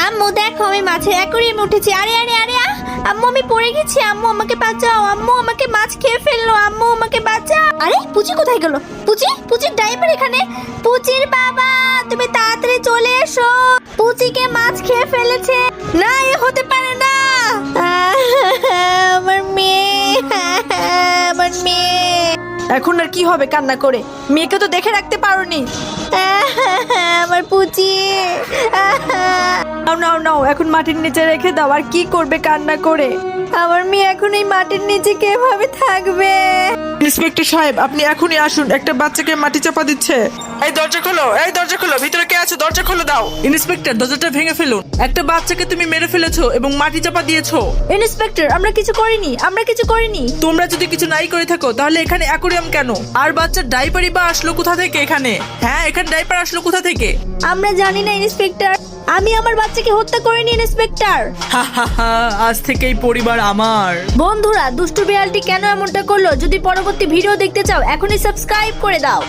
আম্মু দেখো আমি মাছের অ্যাকোরিয়ামে উঠেছি। আরে আরে আরে আম্মু আমি পড়ে গেছি, আম্মু আমাকে বাঁচাও, আম্মু আমাকে মাছ খেয়ে ফেললো, আম্মু আমাকে বাঁচাও। আরে পুচি কোথায় গেল? পুচির ডাইপার এখানে। পুচির বাবা তুমি তাড়াতাড়ি চলে এসো, পুচিকে মাছ খেয়ে ফেলেছে। না এ হতে পারে না, আমার মেয়ে, আমার মেয়ে। এখন আর কি হবে কান্না করে? মেয়েকে তো দেখে রাখতে পারোনি। আমার পুচি। নাও নাও নাও, এখন মাটির নিচে রেখে দাও। আর কি করবে কান্না করে? আমার মেয়ে এখন এই মাটির নিচে কিভাবে থাকবে? ইন্সপেক্টর সাহেব, আপনি এখনই আসুন, একটা বাচ্চাকে মাটি চাপা দিচ্ছে। এই দরজা খোলো, এই দরজা খোলো, ভিতরে কে আছে দরজা খোলো দাও। ইন্সপেক্টর দরজাটা ভেঙে ফেলুন, একটা বাচ্চাকে তুমি মেরে ফেলেছো এবং মাটি চাপা দিয়েছো। ইন্সপেক্টর আমরা কিছু করিনি, আমরা কিছু করিনি। তোমরা যদি কিছু নাই করে থাকো তাহলে এখানে অ্যাকোরিয়াম কেন? আর বাচ্চার ডাইপারই বা আসলো কোথা থেকে এখানে? হ্যাঁ, এখানে ডাইপার আসলো কোথা থেকে? আমরা জানি না ইন্সপেক্টর, আমি আমার বাচ্চাকে হত্যা করিনি ইন্সপেক্টর। হা হা হা, আজ থেকে এই পরিবার আমার। বন্ধুরা দুষ্টু বিড়ালটি কেন এমনটা করলো, যদি পরবর্তী ভিডিও দেখতে চাও এখনই সাবস্ক্রাইব করে দাও।